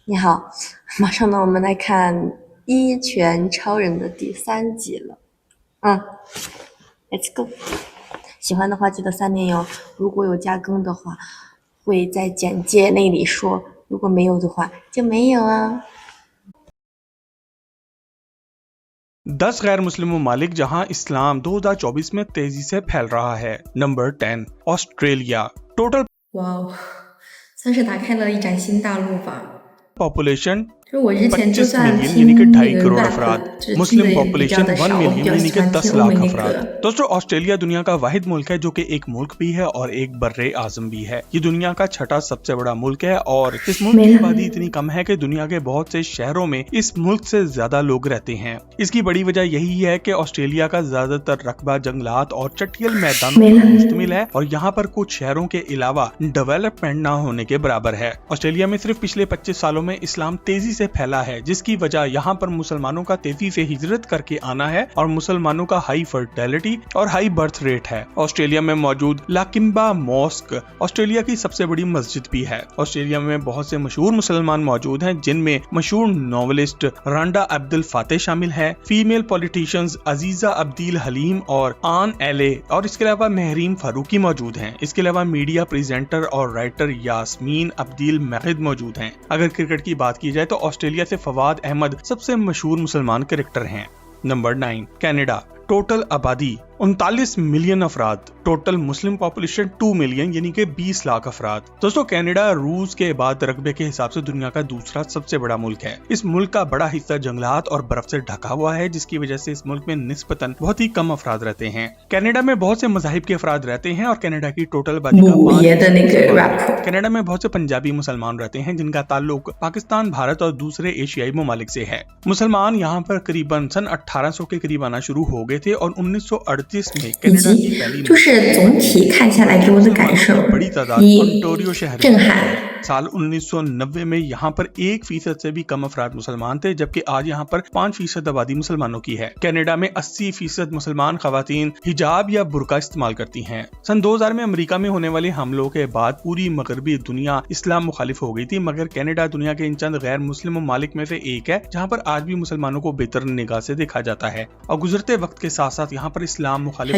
你好，马上呢，我们来看《一拳超人》的第3集了。Let's go。喜欢的话记得3连哟，如果有加更的话，会在简介那里说；如果没有的话，就没有啊。10 गैर मुस्लिम ममालिक जहां इस्लाम 2024 में तेजी से फैल रहा है। Number 10 Australia. Total 哇哦，算是打开了一盏新大陆吧。 population 就是我之前就 25 算 million 听 यानी कि 那 2.5 个 करोड़ rap， अफराद, 就是听 मुस्लिम 的也比较 पॉपुलेशन 的 1 少，我比 मिलियन 较 यानी 喜 कि 欢 10 听欧 लाख 美那 अफराद। 个。 दोस्तों ऑस्ट्रेलिया दुनिया का वाहिद मुल्क है जो कि एक मुल्क भी है और एक बर्रे आजम भी है। ये दुनिया का छठा सबसे बड़ा मुल्क है और इस मुल्क की आबादी इतनी कम है कि दुनिया के बहुत से शहरों में इस मुल्क से ज्यादा लोग रहते हैं। इसकी बड़ी वजह यही है कि ऑस्ट्रेलिया का ज्यादातर रकबा जंगलात और चटियल मैदानों पर मुश्तमिल है और यहाँ पर कुछ शहरों के अलावा डेवलपमेंट न होने के बराबर है। ऑस्ट्रेलिया में सिर्फ पिछले 25 सालों में इस्लाम तेजी से फैला है, जिसकी वजह यहाँ पर मुसलमानों का तेजी से हिजरत करके आना है और मुसलमानों का हाई फर्टिलिटी और हाई बर्थ रेट है। ऑस्ट्रेलिया में मौजूद लाकिम्बा मॉस्क ऑस्ट्रेलिया की सबसे बड़ी मस्जिद भी है। ऑस्ट्रेलिया में बहुत से मशहूर मुसलमान मौजूद हैं, जिनमें मशहूर नॉवेलिस्ट रांडा अब्दुल फातेह शामिल है, फीमेल पॉलिटिशियंस अजीजा अब्दील हलीम और आन एले और इसके अलावा महरीम फारूकी मौजूद हैं। इसके अलावा मीडिया प्रेजेंटर और राइटर यास्मीन अब्दील महद मौजूद हैं। अगर क्रिकेट की बात की जाए तो ऑस्ट्रेलिया से फवाद अहमद सबसे मशहूर मुसलमान क्रिकेटर हैं। Number 9 Canada. टोटल आबादी 39 मिलियन अफराद, टोटल मुस्लिम पॉपुलेशन 2 मिलियन यानी कि 20 लाख अफराद। दोस्तों कनाडा रूस के बाद रकबे के हिसाब से दुनिया का दूसरा सबसे बड़ा मुल्क है। इस मुल्क का बड़ा हिस्सा जंगलात और बर्फ से ढका हुआ है, जिसकी वजह से इस मुल्क में निस्बतन बहुत ही कम अफराद रहते हैं। कनाडा में बहुत से मज़ाहिब के अफराद रहते हैं और कनाडा की टोटल आबादी का 5%। कनाडा में बहुत से पंजाबी मुसलमान रहते हैं, जिनका ताल्लुक पाकिस्तान, भारत और दूसरे एशियाई ममालिक से है। मुसलमान यहाँ पर करीबन सन 1800 के करीब आना शुरू हो गए थे और 1938 में कनाडा की पहली 就是总体看下来给我的感受， बड़ी तादाद 一 ओंटारियो शहर 震 में 撼。 साल 1990 में यहाँ पर 1% से भी कम अफराद मुसलमान थे, जबकि आज यहाँ पर 5% आबादी मुसलमानों की है। कनाडा में 80% मुसलमान खवातीन हिजाब या बुरका इस्तेमाल करती हैं। सन 2000 में अमेरिका में होने वाले हमलों के बाद पूरी मगरबी दुनिया इस्लाम मुखालिफ हो गई थी, मगर कनाडा दुनिया के इन चंद गैर मुस्लिम ममालिक में से एक है जहाँ पर आज भी मुसलमानों को बेहतर निगाह से देखा जाता है और गुजरते वक्त के साथ साथ यहाँ पर इस्लाम मुखालिफ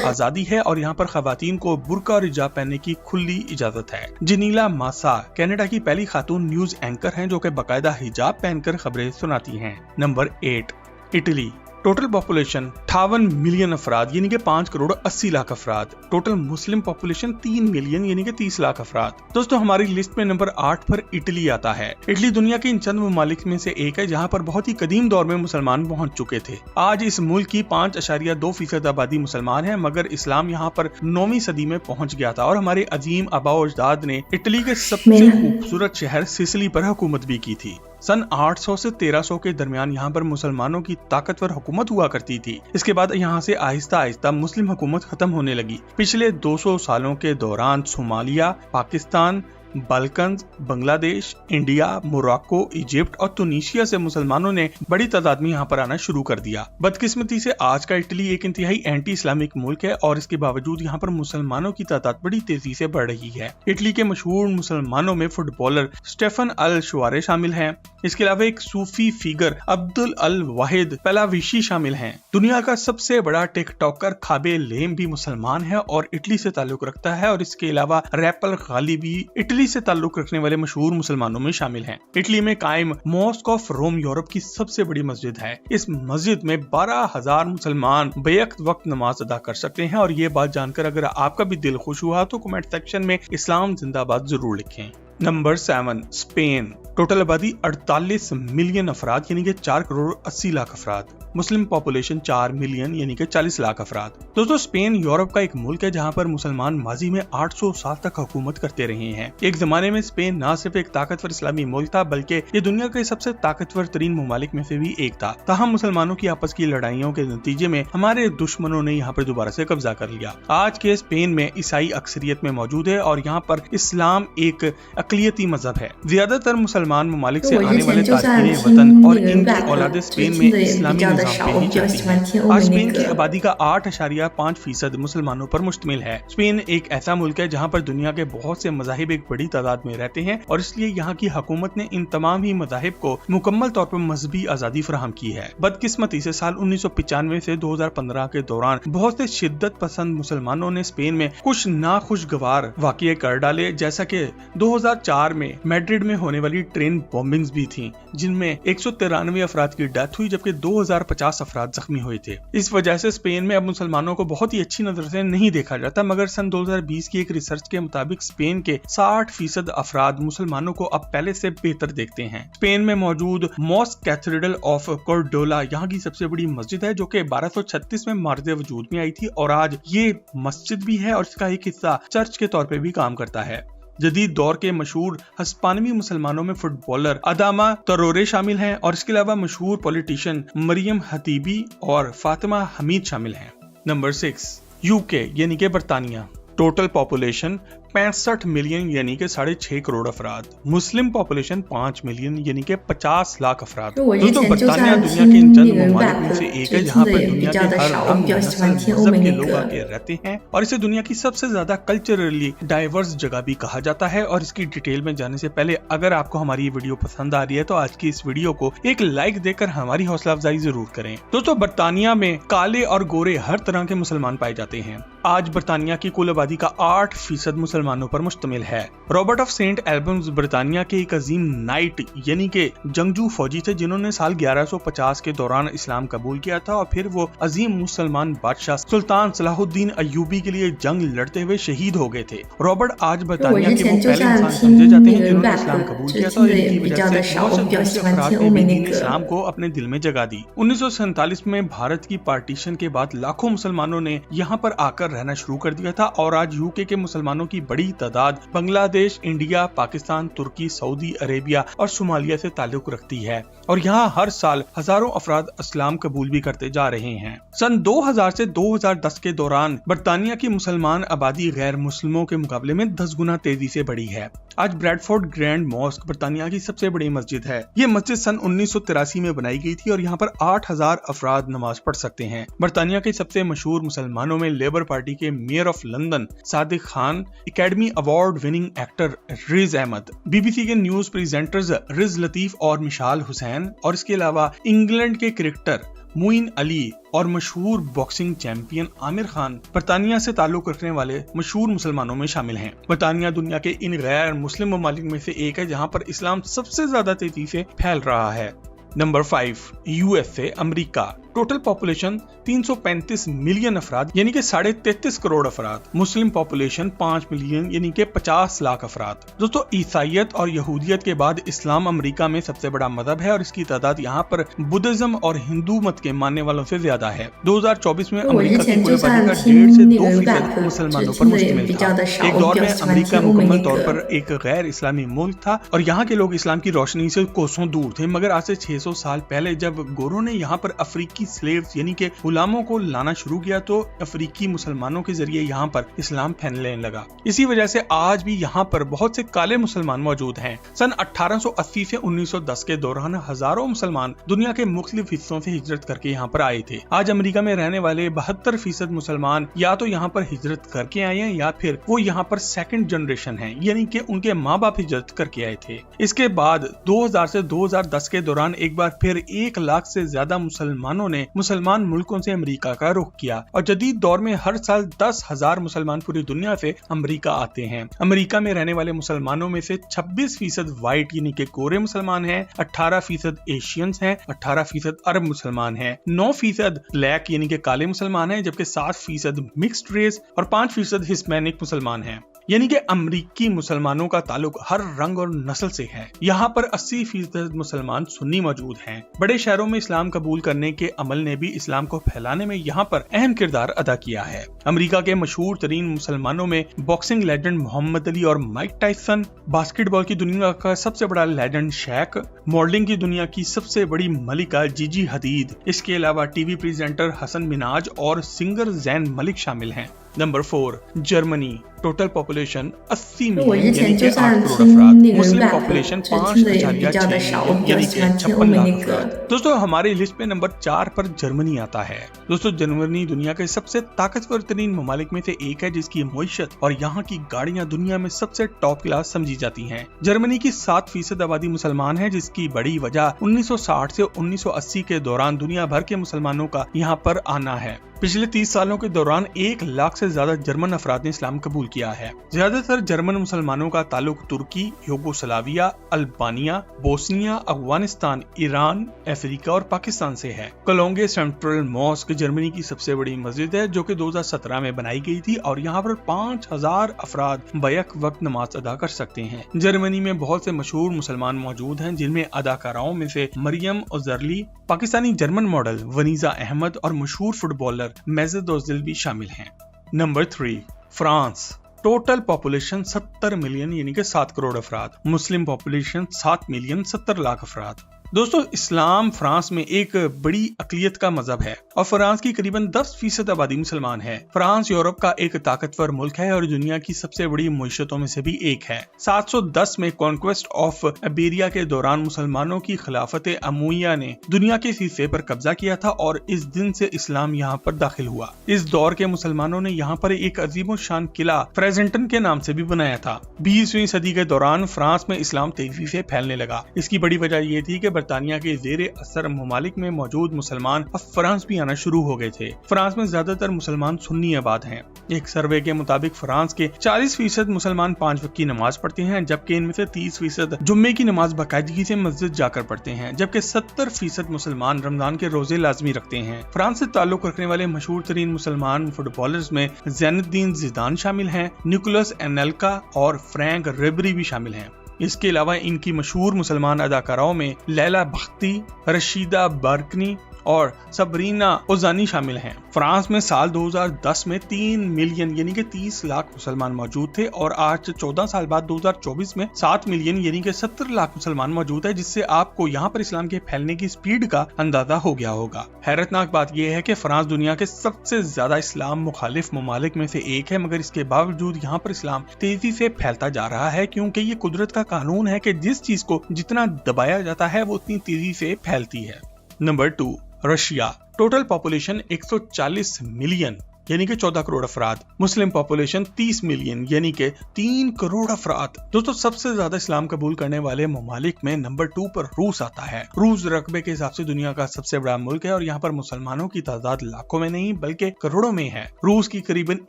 आजादी है और यहाँ पर खवातीन को बुर्का और हिजाब पहनने की खुली इजाजत है। जिनीला मासा कनाडा की पहली खातून न्यूज एंकर हैं जो कि बाकायदा हिजाब पहनकर खबरें सुनाती हैं। Number 8 Italy. Total population 58 million अफराद यानी कि 5 करोड़ 80 लाख अफराद, टोटल मुस्लिम पॉपुलेशन 3 मिलियन यानी कि 30 लाख अफराद। दोस्तों हमारी लिस्ट में नंबर 8 पर इटली आता है। इटली दुनिया के इन चंद ममालिक में से एक है जहां पर बहुत ही कदीम दौर में मुसलमान पहुंच चुके थे। आज इस मुल्क की 5.2% आबादी मुसलमान है, मगर इस्लाम यहाँ पर 9वीं सदी में पहुंच गया था और हमारे अजीम आबा और अजदाद ने इटली के सबसे खूबसूरत शहर सिसिली पर हुकूमत भी की थी। सन 800 से 1300 के दरमियान यहाँ पर मुसलमानों की ताकतवर हुकूमत हुआ करती थी। इसके बाद यहाँ से आहिस्ता आहिस्ता मुस्लिम हुकूमत खत्म होने लगी। पिछले 200 सालों के दौरान Somalia, Pakistan, Balkans, Bangladesh, India, Morocco, Egypt और तुनीशिया से मुसलमानों ने बड़ी तादाद में यहाँ पर आना शुरू कर दिया। बदकिस्मती से आज का इटली एक इंतहाई एंटी इस्लामिक मुल्क है और इसके बावजूद यहाँ पर मुसलमानों की तादाद बड़ी तेजी से बढ़ रही है। इटली के मशहूर मुसलमानों में फुटबॉलर स्टेफन अल शुआरे शामिल हैं। इसके अलावा एक सूफी फिगर अब्दुल अल वाहिद पलाविशी शामिल हैं। दुनिया का सबसे बड़ा टिकटॉकर खाबे लेम भी मुसलमान है और इटली से ताल्लुक रखता है और इसके अलावा रैपर गाली भी इटली से ताल्लुक रखने वाले मशहूर मुसलमानों में शामिल हैं। इटली में कायम मॉस्क ऑफ रोम यूरोप की सबसे बड़ी मस्जिद है। इस मस्जिद में 12,000 मुसलमान बेवक्त वक्त नमाज अदा कर सकते हैं और ये बात जानकर अगर आपका भी दिल खुश हुआ तो कमेंट सेक्शन में इस्लाम जिंदाबाद जरूर लिखें। Number 7 Spain. टोटल आबादी 48 मिलियन अफराद यानी कि 4 करोड़ 80 लाख अफराद, मुस्लिम पॉपुलेशन 4 मिलियन यानी कि 40 लाख अफराद। दोस्तों स्पेन यूरोप का एक मुल्क है जहां पर मुसलमान माजी में 800 साल तक हुकूमत करते रहे हैं। एक जमाने में स्पेन न सिर्फ एक ताकतवर इस्लामी मुल्क था बल्कि ये दुनिया के सबसे ताकतवर तरीन ममालिक में से भी एक था। ताहम मुसलमानों की आपस की लड़ाइयों के नतीजे में हमारे दुश्मनों ने यहाँ पर दोबारा से कब्जा कर लिया। आज के स्पेन में ईसाई अक्सरियत में मौजूद है और यहाँ पर इस्लाम एक अकलियती मजहब है। ज्यादातर मुसलमान ममालिक से आने वाले तारकीन वतन और इनकी औलादे स्पेन में इस्लामी 少，पे我 ही 比较 चलती 喜欢 हैं। 听欧 आज 美 स्पेन 那 की 个。 आबादी का 8.5% मुसलमानों पर मुश्तमिल है। स्पेन एक ऐसा मुल्क है जहाँ पर दुनिया के बहुत से मज़ाहिब एक बड़ी तादाद में रहते हैं और इसलिए यहाँ की हुकूमत ने इन तमाम ही मज़ाहिब को मुकम्मल तौर पर मजहबी आज़ादी फराहम की है। बदकिस्मती से साल 1995 से 2015 के दौरान बहुत से शिद्दत पसंद मुसलमानों ने स्पेन में कुछ नाखुशगवार वाक़ये कर डाले, जैसा कि 2004 में मैड्रिड में होने वाली ट्रेन बॉम्बिंग्स भी थी, जिनमें 193 अफराद की डेथ हुई जबकि 2050 अफराद जख्मी हुए थे। इस वजह से स्पेन में अब मुसलमानों को बहुत ही अच्छी नजर से नहीं देखा जाता, मगर सन 2020 की एक रिसर्च के मुताबिक स्पेन के 60% अफराद मुसलमानों को अब पहले से बेहतर देखते हैं। स्पेन में मौजूद मॉस्क कैथेड्रल ऑफ कोर्डोला यहाँ की सबसे बड़ी मस्जिद है, जो कि 1236 में मार्ज वजूद में आई थी और आज ये मस्जिद भी है और इसका एक हिस्सा चर्च के तौर पर भी काम करता है। जदीद दौर के मशहूर हिस्पानवी मुसलमानों में फुटबॉलर अदामा तरोरे शामिल हैं और इसके अलावा मशहूर पॉलिटिशियन मरियम हतीबी और फातिमा हमीद शामिल हैं। नंबर 6, यूके यानी कि बरतानिया। टोटल पॉपुलेशन 65 मिलियन यानी कि 6.5 करोड़ अफराद। मुस्लिम पॉपुलेशन 5 मिलियन यानी कि 50 लाख अफराद। दोस्तों, बरतानिया दुनिया के इन चंद ममालिक में से एक है जहाँ पर दुनिया के हर रंग, नस्ल, मजहब के लोग आके रहते हैं और इसे दुनिया की सबसे ज्यादा कल्चरली डाइवर्स जगह भी कहा जाता है। और इसकी डिटेल में जाने से पहले अगर आपको हमारी ये वीडियो पसंद आ रही है तो आज की इस वीडियो को एक लाइक देकर हमारी हौसला अफजाई जरूर करें। दोस्तों, बरतानिया में काले और गोरे हर तरह के मुसलमान पाए जाते हैं। आज बरतानिया की कुल आबादी का 8% मुसलमानों पर मुश्तमिल है। रॉबर्ट ऑफ सेंट एल्बम्स बरतानिया के एक अजीम नाइट यानी के जंगजू फौजी थे जिन्होंने साल 1150 के दौरान इस्लाम कबूल किया था और फिर वो अजीम मुसलमान बादशाह सुल्तान सलाहुद्दीन अय्यूबी के लिए जंग लड़ते हुए शहीद हो गए थे। रॉबर्ट आज बरतानिया के वो पहले इंसान समझे जाते हैं जिन्होंने इस्लाम कबूल किया था और इनकी वजह से बहुत से दूसरे अफराद ने भी दीन इस्लाम को अपने दिल में जगह दी। 1947 में भारत की पार्टीशन के बाद लाखों मुसलमानों ने यहाँ पर आकर रहना शुरू कर दिया था और आज यूके के मुसलमानों की बड़ी तादाद बांग्लादेश, इंडिया, पाकिस्तान, तुर्की, सऊदी अरेबिया और सोमालिया से ताल्लुक रखती है और यहाँ हर साल हजारों अफराद इस्लाम कबूल भी करते जा रहे हैं। सन 2000 से 2010 के दौरान बरतानिया की मुसलमान आबादी गैर मुस्लिमों के मुकाबले में 10 गुना तेजी से बढ़ी है। आज ब्रैडफोर्ड ग्रैंड मॉस्क बरतानिया की सबसे बड़ी मस्जिद है। ये मस्जिद सन 1983 में बनाई गई थी और यहाँ पर 8000 अफराद नमाज पढ़ सकते हैं। बरतानिया के सबसे मशहूर मुसलमानों में लेबर पार्टी के mayor of London Sadiq Khan, academy award winning actor Riz Ahmed, BBC के न्यूज प्रेजेंटर्स रिज लतीफ और मिशाल हुसैन और इसके अलावा इंग्लैंड के क्रिकेटर मुइन अली और मशहूर बॉक्सिंग चैंपियन आमिर खान बरतानिया से ताल्लुक रखने वाले मशहूर मुसलमानों में शामिल हैं। बरतानिया दुनिया के इन गैर मुस्लिम ममालिक में से एक है जहां पर इस्लाम सबसे ज्यादा तेजी से फैल रहा है। Number 5, USA America. Total population 335 million अफराद यानी कि 33.5 करोड़ अफराद। मुस्लिम पॉपुलेशन 5 मिलियन यानी कि 50 लाख अफराद। दोस्तों, ईसाइयत और यहूदियत के बाद इस्लाम अमेरिका में सबसे बड़ा मजहब है और इसकी तादाद यहाँ पर बुद्धिज्म और हिंदू मत के मानने वालों से ज्यादा है। 2024 में अमेरिका की कुल आबादी का 1.5 से 2% मुसलमानों पर मुश्तमिल था। एक दौर में अमेरिका मुकम्मल तौर पर एक गैर इस्लामी मुल्क था और यहाँ के लोग इस्लाम की रोशनी से कोसों दूर थे, मगर आज से 600 साल पहले जब गोरों ने यहाँ पर अफ्रीकी स्लेव्स यानी कि गुलामों को लाना शुरू किया तो अफ्रीकी मुसलमानों के जरिए यहाँ पर इस्लाम फैलने लगा। इसी वजह से आज भी यहाँ पर बहुत से काले मुसलमान मौजूद हैं। सन 1880 से 1910 के दौरान हजारों मुसलमान दुनिया के मुख्तलिफ हिस्सों से हिजरत करके यहाँ पर आए थे। आज अमेरिका में रहने वाले 72% मुसलमान या तो यहाँ पर हिजरत करके आए हैं या फिर वो यहाँ पर सेकंड जनरेशन है, यानी कि उनके माँ बाप हिजरत करके आए थे। इसके बाद 2000 से 2010 के दौरान एक बार फिर 1 लाख से ज्यादा मुसलमानों ने मुसलमान मुल्कों से अमेरिका का रुख किया और जदीद दौर में हर साल 10,000 मुसलमान पूरी दुनिया से अमेरिका आते हैं। अमेरिका में रहने वाले मुसलमानों में से 26% व्हाइट यानी कि गोरे मुसलमान हैं, 18% एशियंस हैं, 18% अरब मुसलमान हैं, 9% ब्लैक यानी कि काले मुसलमान हैं, जबकि 7% मिक्स्ड रेस और 5% हिस्पैनिक मुसलमान हैं। यानी कि अमरीकी मुसलमानों का ताल्लुक हर रंग और नस्ल से है। यहाँ पर 80% मुसलमान सुन्नी मौजूद हैं। बड़े शहरों में इस्लाम कबूल करने के अमल ने भी इस्लाम को फैलाने में यहाँ पर अहम किरदार अदा किया है। अमेरिका के मशहूर तरीन मुसलमानों में बॉक्सिंग लेजेंड मोहम्मद अली और माइक टायसन, बास्केटबॉल की दुनिया का सबसे बड़ा लेजेंड शैक, मॉडलिंग की दुनिया की सबसे बड़ी मलिका जीजी हदीद, इसके अलावा टीवी प्रेजेंटर हसन मिनाज और सिंगर जैन मलिक शामिल हैं। Number 4, Germany. Total population 80 我 million 之 यानी 前 कि 就 8 算 करोड़ 听 अफराद 那个 मुस्लिम rap， पॉपुलेशन 就听的也 5 比较的 6 少，我 मिलियन 比较 यानी 喜 कि 欢听欧 56 美 लाख 那个 अफराद। दोस्तों हमारी लिस्ट में नंबर 4 पर जर्मनी आता है। दोस्तों जर्मनी दुनिया के सबसे ताकतवर तरीन ममालिक में से एक है, जिसकी मईशत और यहाँ की गाड़ियाँ दुनिया में सबसे टॉप क्लास समझी जाती हैं। जर्मनी की 7% आबादी मुसलमान है, जिसकी बड़ी वजह 1960 से 1980 के दौरान दुनिया भर के मुसलमानों का यहाँ पर आना है। पिछले 30 सालों के दौरान 1 लाख से ज्यादा जर्मन अफराद ने इस्लाम कबूल किया है। ज्यादातर जर्मन मुसलमानों का ताल्लुक तुर्की, Yugoslavia, Albania, Bosnia, Afghanistan, Iran, Africa और पाकिस्तान से है। कोलोंगे सेंट्रल मॉस्क जर्मनी की सबसे बड़ी मस्जिद है, जो कि 2017 में बनाई गई थी और यहाँ पर 5000 अफराद बैक वक्त नमाज अदा कर सकते हैं। जर्मनी में बहुत से मशहूर मुसलमान मौजूद हैं, जिनमें अदाकाराओं में से मरियम ओजरली, पाकिस्तानी जर्मन मॉडल वनीजा अहमद और मशहूर फुटबॉलर मेजद ओजिल भी शामिल हैं। Number 3 France. Total population 70 million यानी कि 7 करोड़ अफराद। मुस्लिम पॉपुलेशन 7 मिलियन 70 लाख अफराद। दोस्तों इस्लाम फ्रांस में एक बड़ी अकलियत का मजहब है और फ्रांस की करीबन 10% आबादी मुसलमान है। फ्रांस यूरोप का एक ताकतवर मुल्क है और दुनिया की सबसे बड़ी मईशतों में से भी एक है। 710 में कॉन्क्वेस्ट ऑफ इबेरिया के दौरान मुसलमानों की खिलाफत अमुइया ने दुनिया के इस हिस्से पर कब्जा किया था और इस दिन से इस्लाम यहाँ पर दाखिल हुआ। इस दौर के मुसलमानों ने यहाँ पर एक अजीम शान किला फ्रेजेंटन के नाम से भी बनाया था। 20वीं सदी के दौरान फ्रांस में इस्लाम तेजी से फैलने लगा। इसकी बड़ी वजह ये थी कि बरतानिया के जेरे असर ममालिक में मौजूद मुसलमान अब फ्रांस भी आना शुरू हो गए थे। फ्रांस में ज्यादातर मुसलमान सुन्नी आबाद हैं। एक सर्वे के मुताबिक फ्रांस के 40% मुसलमान 5 वक्त की नमाज पढ़ते हैं, जबकि इनमें से 30% जुम्मे की नमाज बाकायदगी से मस्जिद जाकर पढ़ते हैं, जबकि 70% मुसलमान रमजान के रोजे लाजमी रखते हैं। फ्रांस से ताल्लुक रखने वाले मशहूर तरीन मुसलमान फुटबॉलर्स में ज़ैनुद्दीन ज़िदान शामिल हैं, निकोलस एनेल्का और फ्रैंक रिबेरी भी शामिल हैं। इसके अलावा इनकी मशहूर मुसलमान अदाकाराओं में लैला बख्ती, रशीदा बर्कनी और सबरीना ओजानी शामिल हैं। फ्रांस में साल 2010 में 3 मिलियन यानी कि 30 लाख मुसलमान मौजूद थे और आज 14 साल बाद 2024 में 7 मिलियन यानी कि 70 लाख मुसलमान मौजूद है, जिससे आपको यहाँ पर इस्लाम के फैलने की स्पीड का अंदाजा हो गया होगा। हैरतनाक बात यह है कि फ्रांस दुनिया के सबसे ज्यादा इस्लाम मुखालिफ ममालिक में से एक है, मगर इसके बावजूद यहाँ पर इस्लाम तेजी से फैलता जा रहा है, क्योंकि ये कुदरत का कानून है कि जिस चीज को जितना दबाया जाता है वो उतनी तेजी से फैलती है। Number 2 Russia. Total population 140 million यानी कि 14 करोड़ अफराद। मुस्लिम पॉपुलेशन 30 मिलियन यानी कि 3 करोड़ अफराद। दोस्तों सबसे ज्यादा इस्लाम कबूल करने वाले ममालिक में नंबर 2 पर रूस आता है। रूस रकबे के हिसाब से दुनिया का सबसे बड़ा मुल्क है और यहाँ पर मुसलमानों की तादाद लाखों में नहीं बल्कि करोड़ों में है। रूस की करीबन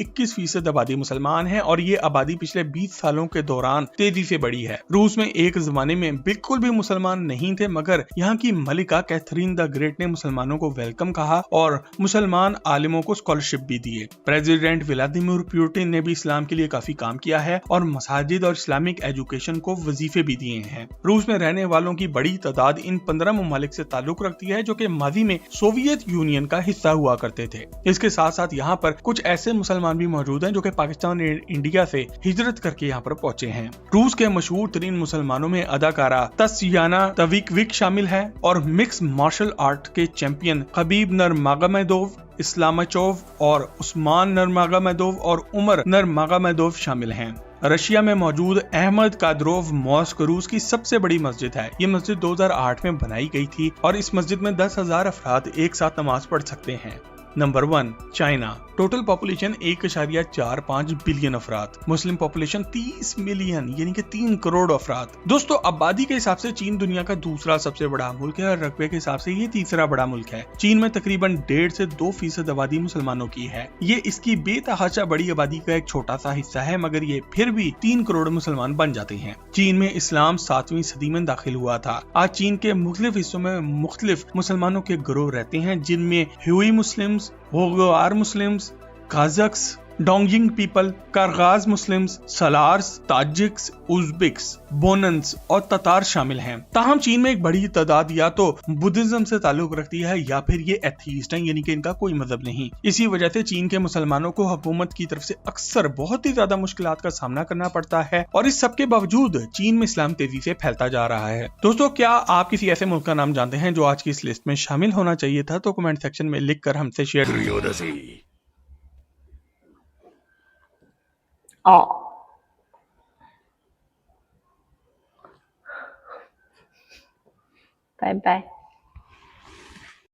21% आबादी मुसलमान है और ये आबादी पिछले 20 सालों के दौरान तेजी से बढ़ी है। रूस में एक जमाने में बिल्कुल भी मुसलमान नहीं थे, मगर यहाँ की मलिका कैथरीन द ग्रेट ने मुसलमानों को वेलकम कहा और मुसलमान आलिमों को स्कॉलरशिप भी दी। प्रेसिडेंट व्लादिमीर पुतिन ने भी इस्लाम के लिए काफी काम किया है और मसाजिद और इस्लामिक एजुकेशन को वजीफे भी दिए हैं। रूस में रहने वालों की बड़ी तादाद इन 15 ममालिक से ताल्लुक रखती है, जो कि माजी में सोवियत यूनियन का हिस्सा हुआ करते थे। इसके साथ साथ यहाँ पर कुछ ऐसे मुसलमान भी मौजूद हैं जो कि पाकिस्तान और इंडिया से हिजरत करके यहाँ पर पहुंचे हैं। रूस के मशहूर तरीन मुसलमानों में अदाकारा तस्याना तविकविक शामिल है और मिक्स मार्शल आर्ट के चैंपियन खबीब नरमागोमेदोव, इस्लामाचोव और उस्मान नरमागोमेदोव और उमर नरमागोमेदोव शामिल हैं। रशिया में मौजूद अहमद कादरोव मॉस्क रूस की सबसे बड़ी मस्जिद है। ये मस्जिद 2008 में बनाई गई थी और इस मस्जिद में 10,000 अफराद एक साथ नमाज पढ़ सकते हैं। Number 1 China. Total population 1.45 billion अफराद। मुस्लिम पॉपुलेशन 30 मिलियन यानी कि 3 करोड़ अफराद। दोस्तों आबादी के हिसाब से चीन दुनिया का दूसरा सबसे बड़ा मुल्क है और रकबे के हिसाब से ये तीसरा बड़ा मुल्क है। चीन में तकरीबन 1.5 से 2% आबादी मुसलमानों की है। ये इसकी बेतहाशा बड़ी आबादी का एक छोटा सा हिस्सा है, मगर ये फिर भी 3 करोड़ मुसलमान बन जाते हैं। चीन में इस्लाम 7वीं सदी में दाखिल हुआ था। आज चीन के मुख्तलिफ हिस्सों में मुख्तलिफ मुसलमानों के गिरोह रहते हैं, जिनमें Hui Muslims, Uighur Muslims, Kazakhs, डोंगिंग people, Kyrgyz Muslims, Salars, Tajiks, Uzbeks, Bonans और ततार शामिल हैं। ताहम चीन में एक बड़ी तादाद या तो बुद्धिज्म से ताल्लुक रखती है या फिर ये एथीस्ट हैं, यानी कि इनका कोई मजहब नहीं। इसी वजह से चीन के मुसलमानों को हुकूमत की तरफ से अक्सर बहुत ही ज्यादा मुश्किलात का सामना करना पड़ता है और इस सब के बावजूद चीन में इस्लाम तेजी से फैलता जा रहा है। दोस्तों क्या आप किसी ऐसे मुल्क का नाम जानते हैं जो आज की इस लिस्ट में शामिल होना चाहिए था? तो कमेंट सेक्शन में लिख कर हमसे शेयर 哦，拜拜。